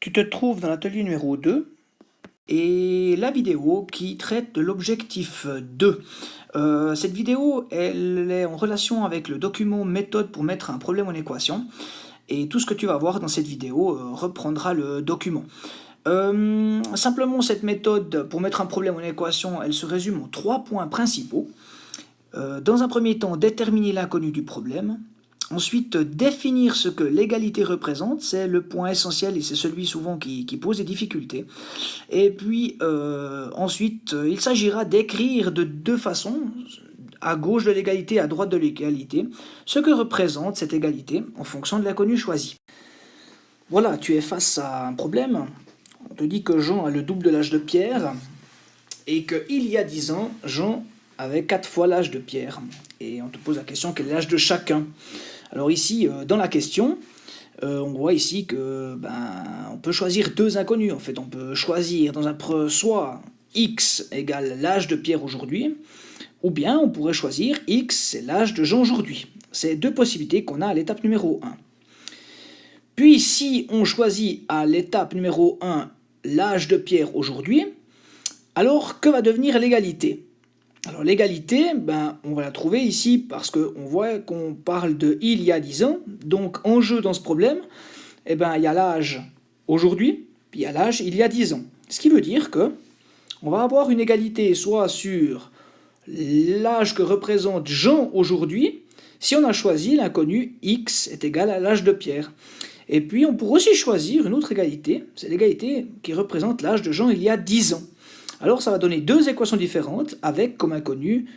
Tu te trouves dans l'atelier numéro 2 et la vidéo qui traite de l'objectif 2. Cette vidéo, elle est en relation avec le document méthode pour mettre un problème en équation. Et tout ce que tu vas voir dans cette vidéo reprendra le document. Simplement, cette méthode pour mettre un problème en équation, elle se résume en 3 points principaux. Dans un premier temps, déterminer l'inconnu du problème. Ensuite, définir ce que l'égalité représente, c'est le point essentiel et c'est celui souvent qui pose des difficultés. Et puis, ensuite, il s'agira d'écrire de deux façons, à gauche de l'égalité, à droite de l'égalité, ce que représente cette égalité en fonction de l'inconnu choisi. Voilà, tu es face à un problème. On te dit que Jean a le double de l'âge de Pierre et qu'il y a 10 ans, Jean avait 4 fois l'âge de Pierre. Et on te pose la question, quel est l'âge de chacun? Alors ici, dans la question, on voit ici que on peut choisir deux inconnus. En fait, on peut choisir dans soit x égale l'âge de Pierre aujourd'hui, ou bien on pourrait choisir x c'est l'âge de Jean aujourd'hui. C'est deux possibilités qu'on a à l'étape numéro 1. Puis si on choisit à l'étape numéro 1 l'âge de Pierre aujourd'hui, alors que va devenir l'égalité? Alors l'égalité, on va la trouver ici parce qu'on voit qu'on parle de il y a 10 ans. Donc en jeu dans ce problème, il y a l'âge aujourd'hui, puis il y a l'âge il y a 10 ans. Ce qui veut dire que on va avoir une égalité soit sur l'âge que représente Jean aujourd'hui, si on a choisi l'inconnu x est égal à l'âge de Pierre. Et puis on pourrait aussi choisir une autre égalité, c'est l'égalité qui représente l'âge de Jean il y a 10 ans. Alors ça va donner deux équations différentes avec comme inconnu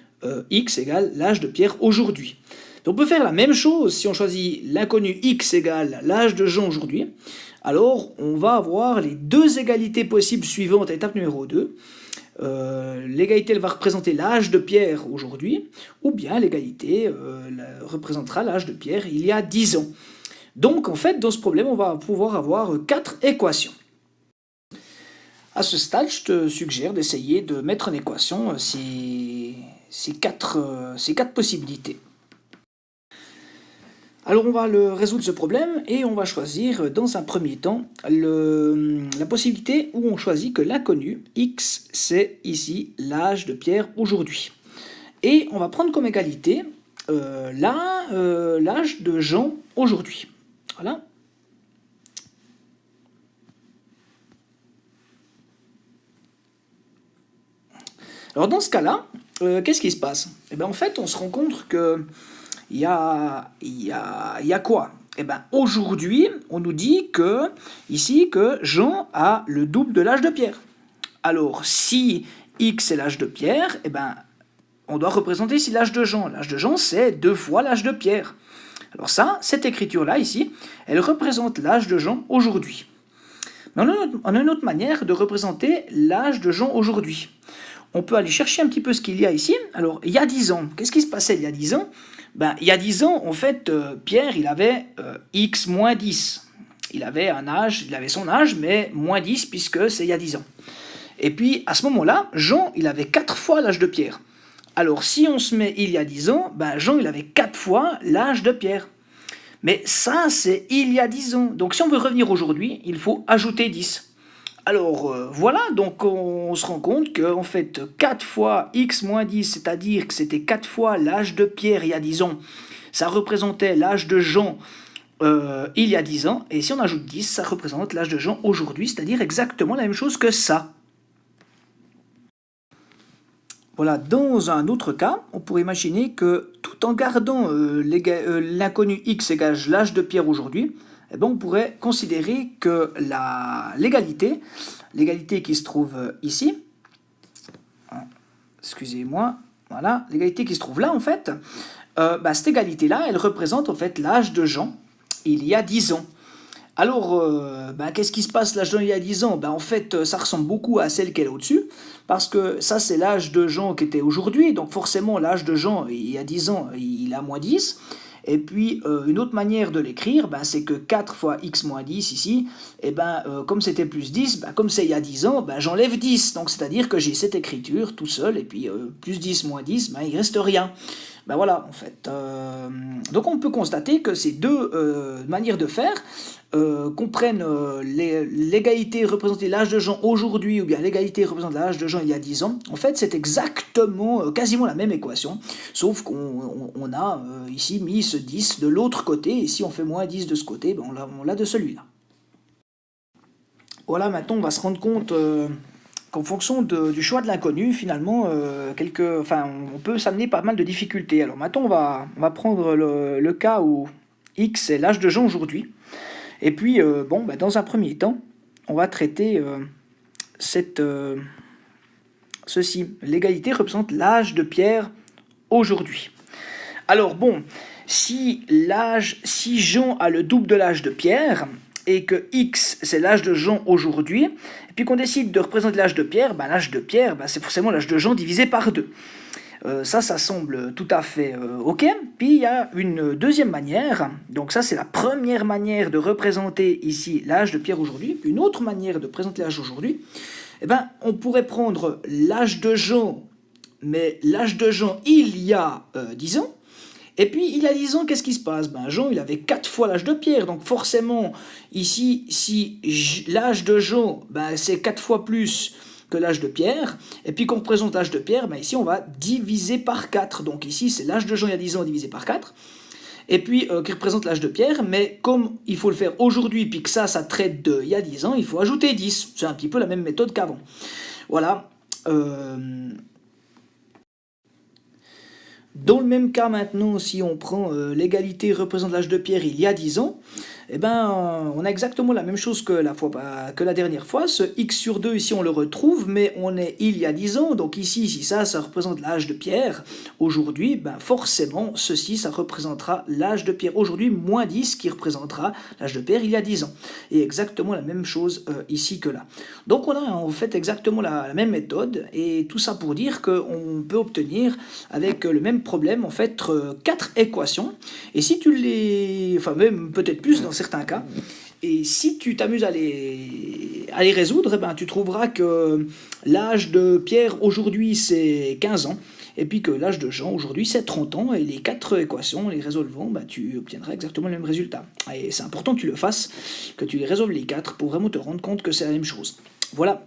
x égale l'âge de Pierre aujourd'hui. On peut faire la même chose si on choisit l'inconnu x égale l'âge de Jean aujourd'hui. Alors on va avoir les deux égalités possibles suivantes à l'étape numéro 2. L'égalité elle va représenter l'âge de Pierre aujourd'hui, ou bien l'égalité représentera l'âge de Pierre il y a 10 ans. Donc en fait dans ce problème on va pouvoir avoir 4 équations. À ce stade, je te suggère d'essayer de mettre en équation ces quatre possibilités. Alors on va résoudre ce problème et on va choisir dans un premier temps la possibilité où on choisit que l'inconnu x c'est ici l'âge de Pierre aujourd'hui. Et on va prendre comme égalité l'âge de Jean aujourd'hui. Voilà. Alors dans ce cas-là, qu'est-ce qui se passe? En fait, on se rend compte que il y a quoi? Aujourd'hui, on nous dit ici que Jean a le double de l'âge de Pierre. Alors, si x est l'âge de Pierre, on doit représenter ici l'âge de Jean. L'âge de Jean, c'est 2 fois l'âge de Pierre. Alors ça, cette écriture-là, ici, elle représente l'âge de Jean aujourd'hui. Mais on a une autre manière de représenter l'âge de Jean aujourd'hui. On peut aller chercher un petit peu ce qu'il y a ici. Alors, il y a 10 ans, qu'est-ce qui se passait il y a 10 ans? Il y a 10 ans, en fait, Pierre, il avait x moins 10. Il avait son âge, mais moins 10, puisque c'est il y a 10 ans. Et puis, à ce moment-là, Jean, il avait 4 fois l'âge de Pierre. Alors, si on se met il y a 10 ans, Jean, il avait 4 fois l'âge de Pierre. Mais ça, c'est il y a 10 ans. Donc, si on veut revenir aujourd'hui, il faut ajouter 10. Alors voilà, donc on se rend compte qu'en fait 4 fois x moins 10, c'est-à-dire que c'était 4 fois l'âge de Pierre il y a 10 ans, ça représentait l'âge de Jean il y a 10 ans, et si on ajoute 10, ça représente l'âge de Jean aujourd'hui, c'est-à-dire exactement la même chose que ça. Voilà, dans un autre cas, on pourrait imaginer que tout en gardant l'inconnu x égale l'âge de Pierre aujourd'hui, on pourrait considérer que l'égalité qui se trouve ici, excusez-moi, voilà, l'égalité qui se trouve là en fait, cette égalité-là, elle représente en fait l'âge de Jean il y a 10 ans. Alors, qu'est-ce qui se passe l'âge de Jean il y a 10 ans? En fait, ça ressemble beaucoup à celle qu'elle est au-dessus, parce que ça c'est l'âge de Jean qui était aujourd'hui, donc forcément l'âge de Jean il y a 10 ans, il a moins 10. Et puis, une autre manière de l'écrire, c'est que 4 fois x moins 10 ici, comme c'était plus 10, comme c'est il y a 10 ans, j'enlève 10. Donc, c'est-à-dire que j'ai cette écriture tout seul, et puis plus 10 moins 10, il ne reste rien. Ben voilà, en fait. Donc on peut constater que ces deux manières de faire, qu'on prenne l'égalité représenter l'âge de Jean aujourd'hui, ou bien l'égalité représente l'âge de Jean il y a 10 ans, en fait c'est exactement, quasiment la même équation, sauf qu'on a ici mis ce 10 de l'autre côté, et si on fait moins 10 de ce côté, ben on l'a de celui-là. Voilà, maintenant on va se rendre compte qu'en fonction du choix de l'inconnu, finalement, on peut s'amener pas mal de difficultés. Alors maintenant on va prendre le cas où X est l'âge de Jean aujourd'hui. Et puis, dans un premier temps, on va traiter ceci. L'égalité représente l'âge de Pierre aujourd'hui. Alors bon, si Jean a le double de l'âge de Pierre, et que X c'est l'âge de Jean aujourd'hui, et puis qu'on décide de représenter l'âge de Pierre, l'âge de Pierre, c'est forcément l'âge de Jean divisé par 2. Ça semble tout à fait ok. Puis il y a une deuxième manière, donc ça c'est la première manière de représenter ici l'âge de Pierre aujourd'hui. Une autre manière de présenter l'âge aujourd'hui, on pourrait prendre l'âge de Jean, mais l'âge de Jean il y a 10 ans, et puis il y a 10 ans, qu'est-ce qui se passe? Jean il avait 4 fois l'âge de Pierre, donc forcément ici, si l'âge de Jean c'est 4 fois plus que l'âge de Pierre, et puis qu'on représente l'âge de Pierre, ici on va diviser par 4, donc ici c'est l'âge de Jean il y a 10 ans divisé par 4, et puis qui représente l'âge de Pierre, mais comme il faut le faire aujourd'hui, puis que ça traite de il y a 10 ans, il faut ajouter 10, c'est un petit peu la même méthode qu'avant. Voilà. Dans le même cas maintenant, si on prend l'égalité représente l'âge de Pierre il y a 10 ans, on a exactement la même chose que la dernière fois. Ce x sur 2 ici on le retrouve, mais on est il y a 10 ans, donc ici si ça représente l'âge de Pierre aujourd'hui, forcément ceci ça représentera l'âge de Pierre aujourd'hui moins 10 qui représentera l'âge de Pierre il y a 10 ans. Et exactement la même chose ici que là. Donc on a en fait exactement la même méthode, et tout ça pour dire qu'on peut obtenir avec le même problème en fait 4 équations, et si tu même peut-être plus dans certains cas, et si tu t'amuses à les résoudre, tu trouveras que l'âge de Pierre aujourd'hui c'est 15 ans, et puis que l'âge de Jean aujourd'hui c'est 30 ans, et les 4 équations, les résolvant, tu obtiendras exactement le même résultat. Et c'est important que tu le fasses, que tu les résolves les 4 pour vraiment te rendre compte que c'est la même chose. Voilà.